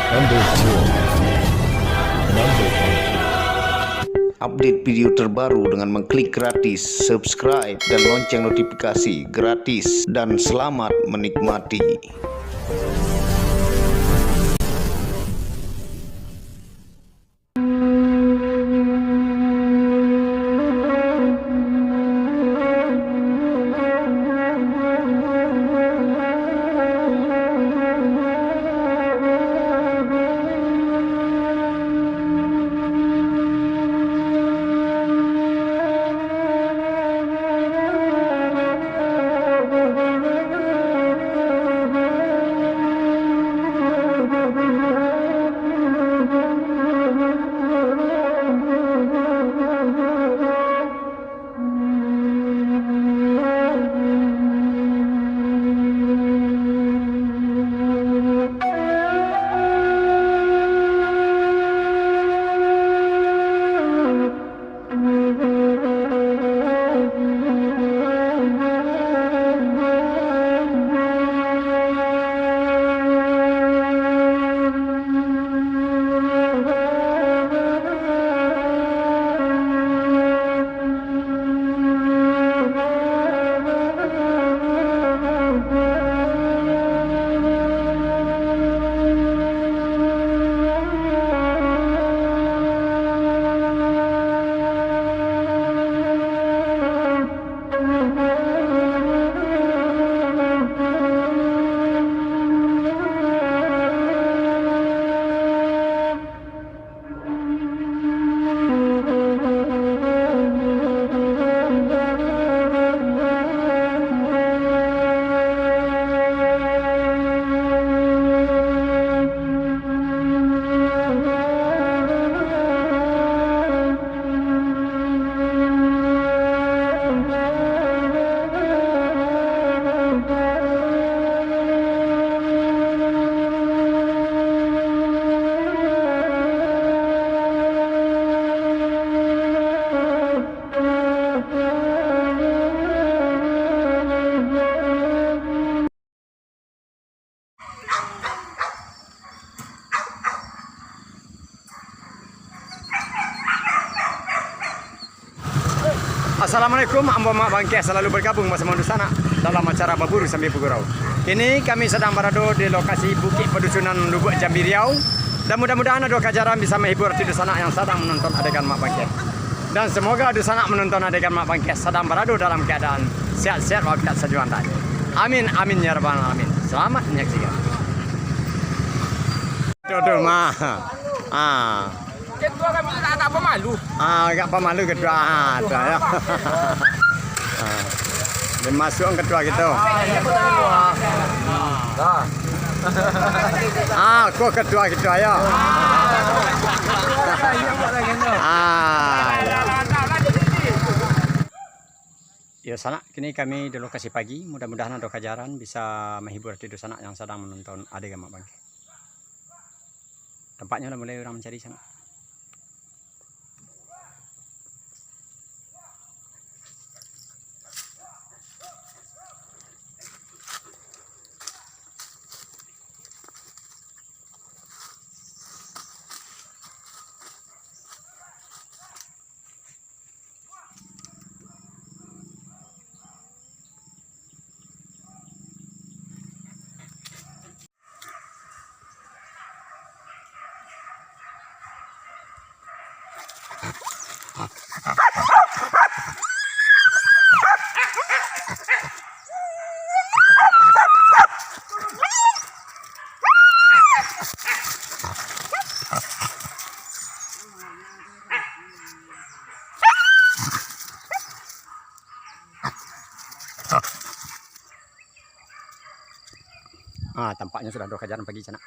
Update video terbaru dengan mengklik gratis, subscribe dan lonceng notifikasi gratis, dan selamat menikmati. Assalamualaikum, ambo mak Bangkeh selalu bergabung bersama Dusana dalam acara berburu sambil bergurau. Kini kami sedang berada di lokasi bukik perdusunan lubuak Jambi Riau, dan mudah-mudahan ada kajaran bisa menghibur hati Dusana yang sedang menonton adegan mak Bangkeh. Dan semoga Dusana menonton adegan mak Bangkeh sedang berada dalam keadaan sehat-sehat walafiat sejuan tadi. Amin amin ya rabbal alamin. Selamat menyaksikan. Tuh mah. Kedua kami tak apa malu. Agak pemalu kedua. Tuh ya. Dan masuk kedua gitu. Kok kedua gitu ya. Ya sana, kini kami di lokasi pagi. Mudah-mudahan ada kajaran bisa menghibur hati Dusana yang sedang menonton adegan mak Bangkeh. Tempatnya udah mulai orang mencari sana. Tampaknya sudah ada kajaran pagi sana.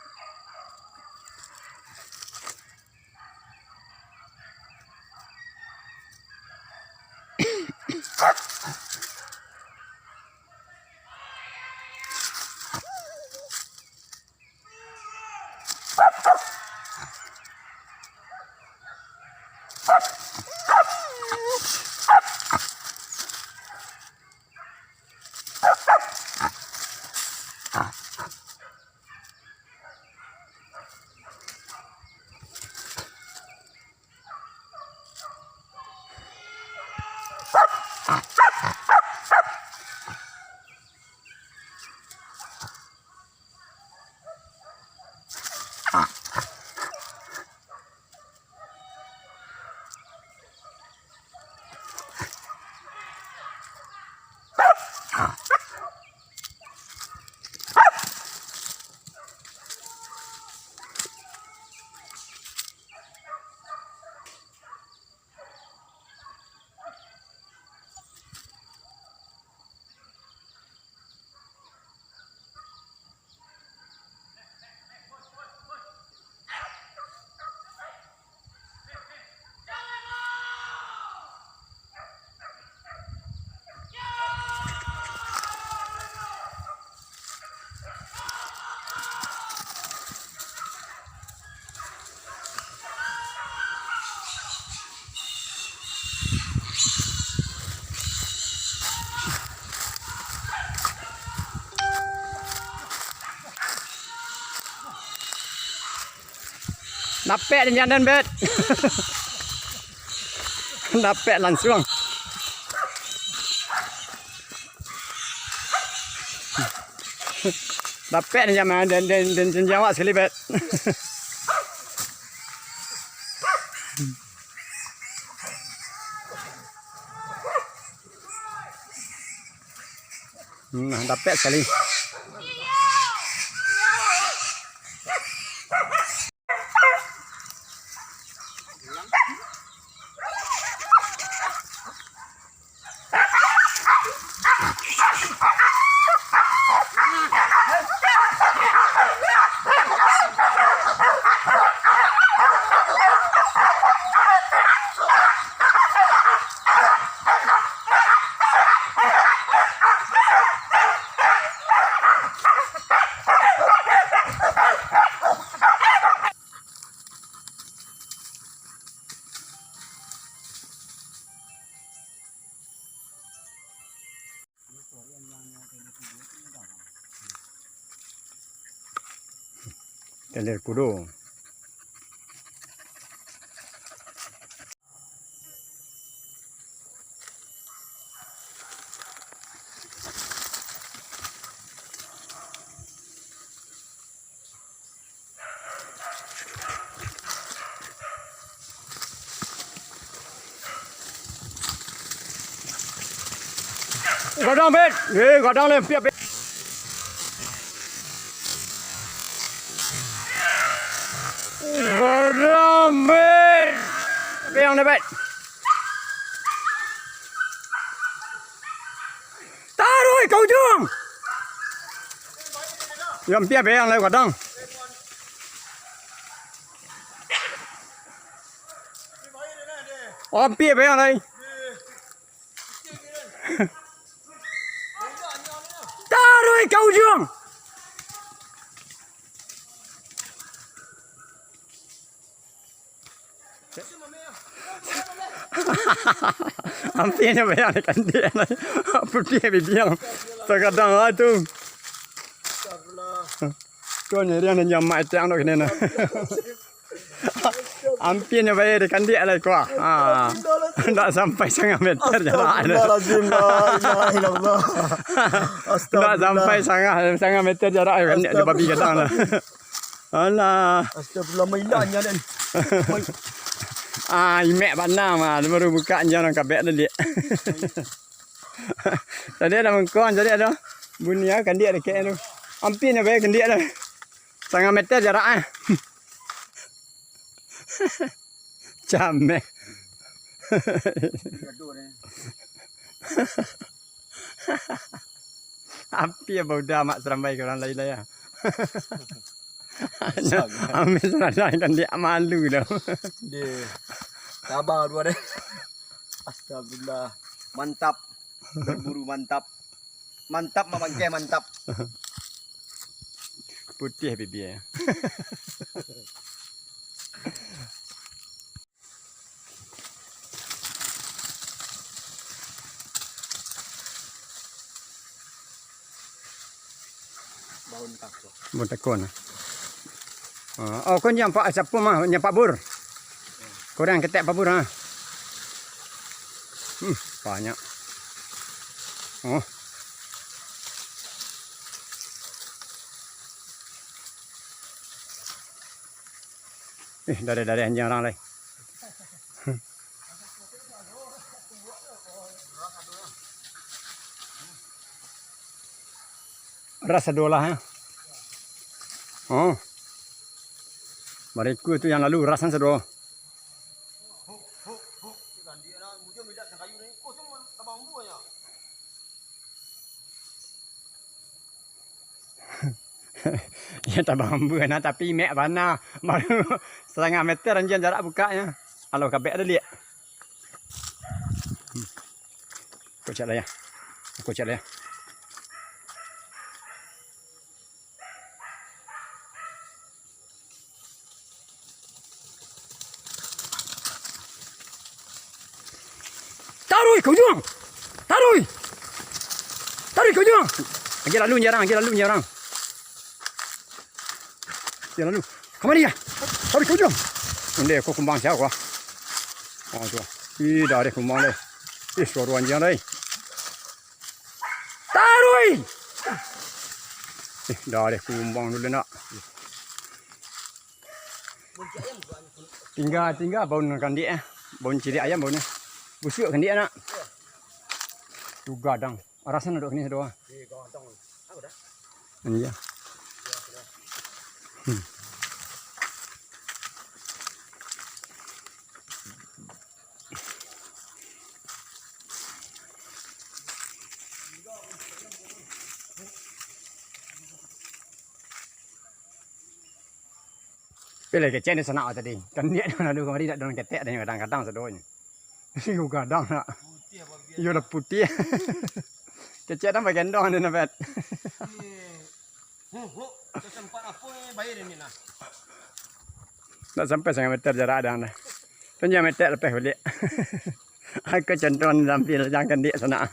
Dapat dia jangan bet. Dapat langsung. Dapat dia jangan dan jawab sekali bet. Dapat sekali. Teler kudo. Godang bet, godang le, piap bet. Godang bet, piang le bet. Taruh kau jom. Yang piap piang le godang. Oh piap piang le. Taruh kau jom. Hampirnya bayar ikan dia lah. Putih bibiang. Terkadang lah tu. Kau ni dia nak nyamak tiang nak kena. Hampirnya bayar ikan dia lah kau. Tak sampai 1/2 meter jarak. Tak sampai 1/2 meter jarak kan dia babi kadang lah. Alah. Astagfirullah mailanya dan. Imek pandang mah, baru buka je orang kabek tadi. Tadi ada mengkon jadi ada. Bunyi kan dia dekat tu. Hampirnya bayar kan dia dah. 1/2 meter jarak ah. Jambi. Api ya bau dah mak seramai ke orang lain lah ya. Ambil serangan kan dia malu dah. Dia sabar dua deh. Astagfirullah. Mantap. Berburu mantap. Mantap Bangkeh mantap. Putih bibi ya. Bau tekon. Oh, kau nyampak siapa mah? Nyampak bur. Korang ketek apa bur ha? Banyak. Oh. Dari anjing orang lain. Rasa dolah ya. Oh. Mereka tu yang lalu rasan sedo. Ya tak bambu nah tapi mek bana baru 1/2 meter anjing jarak bukanya. Kalau kabek ada lihat. Kau cak lah ya. Kau cak lah ya. Taruh kau juang. Taruh kau juang. Lagi lalu nyerang. Dia lalu. Kemari ya? Tarik ke ujung. Ini aku kumbang siapa? Oh tu. Ih, dah ada kumbang deh. Ih, suara anjing deh. Taruh. Dah ada kumbang dulu nak. Tinggal baun dia. Baun ciri ayam baunnya. Busuk kan dia nak. Tu gadang. Arasan duduk ni doang. Iya. Pilih kecil ni senang tadi. Kan dia ada kemari tak dalam ketek dan kadang-kadang sedonya. Ini gadang nak. Iyo dah putih. Kecil dah bagian dong dia nak. Sempat apa bayar ni lah. Tak sampai 1 meter jarak dah. Tanya meter lepas balik. Aku contohan tampil jangan dia sana.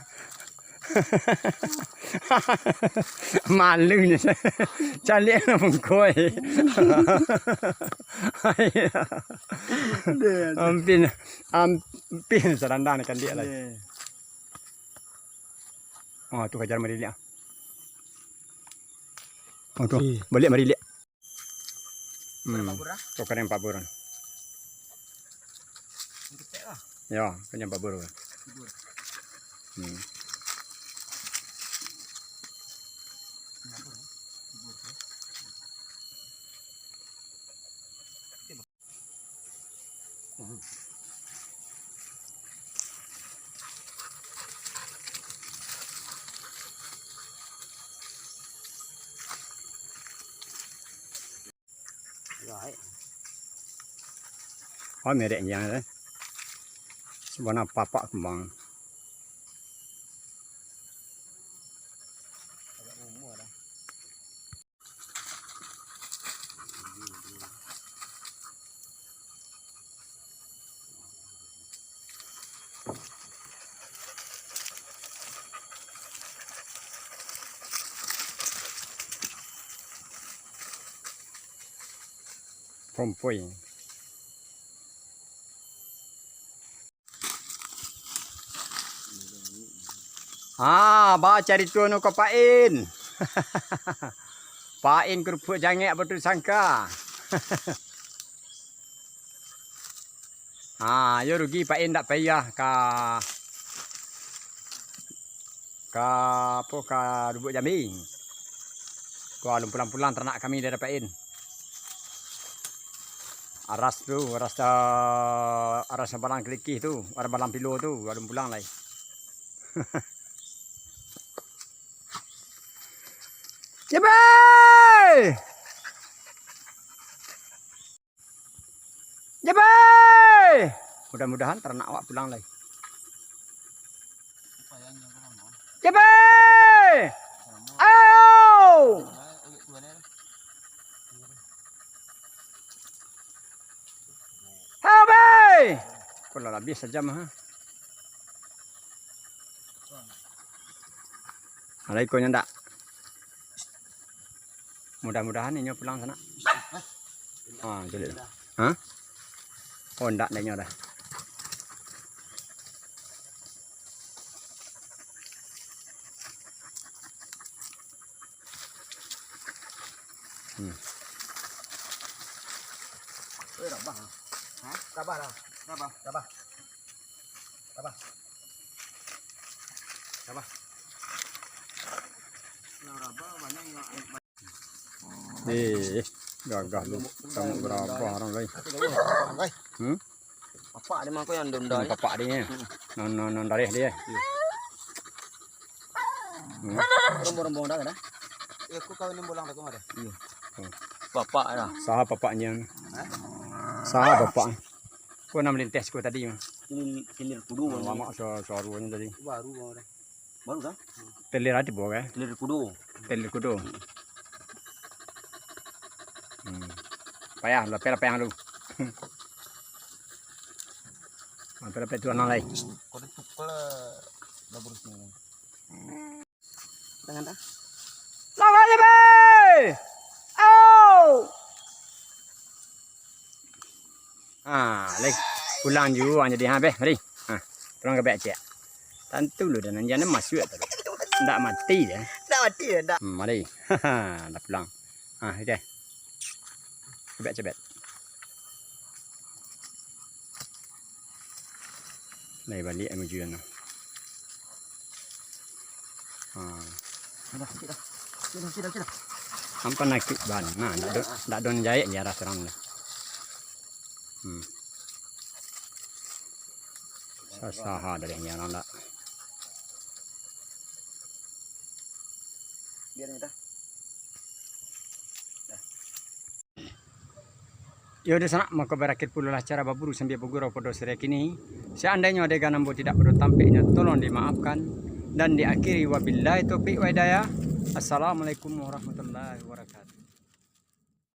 Malunya. Calik mengkoi. Ampin serandang kan dia lagi. Oh tu kejar mari dia. Oh tu balik mari dia. Tu kan 4 bulan. Ya, kan 4 bulan. Oh, mereknya kan. Sebenarnya papak kembang. Kompoi. Ba cari tuan kau pain. Pain kerupuk jangek betul sangka. Yo rugi pain tak payah ka lubuk jambi. Kau alun pulang-pulang ternak kami dari pain. Aras balang kelikih tu, aras balang pilo tu, alun pulang lagi. Jambi! Jambi! Mudah-mudahan ternak awak pulang lagi. Jambi! Ayo! Jambi! Kalau habis sejam ha. Ada ikonnya ndak? Mudah-mudahan ini pulang sana. Jadi. Hah? Oh, ndak dah. Gagah lu. Kamu berapa orang lagi? Papak dia mah kau yang denda. Papak dia. Non darah dia. Rombong-rombong dah kan? Ya aku kawin bolang dah kau ada. Iya. Papak dah. Saha papaknya? Saha bapak? Kau nak melintas kau tadi mah. Ini kudu. Lama sorunya tadi. Baru kau dah. Baru dah? Telir ada bawa ke? Telir kudu. Telir kudu. Payah, lapar yang lu. Lapar tuan lagi. Kau ditukar dah berusnya. Jangan dah. Lang aja be. Oh. Leh pulang juga jadi habis. Mari. Pulang ke becek. Tentu lu dan jangan masuk tu. Ndak mati dia. Ndak mati ya, ndak. Mari. Dah pulang. Okey. Cepet. Lai balik menuju sana. Sudah. Hampa nak ban. Ndak don jahit je arah serang ni. Saha dari yang orang tak. Biar dah. Ya di sana maka berakhir pula lah cara berburu sambil bergurau pada sore kini. Seandainya ada ganambo tidak perlu tampilnya, tolong dimaafkan dan diakhiri wabillahi taufiq wa hidayah. Assalamualaikum warahmatullahi wabarakatuh.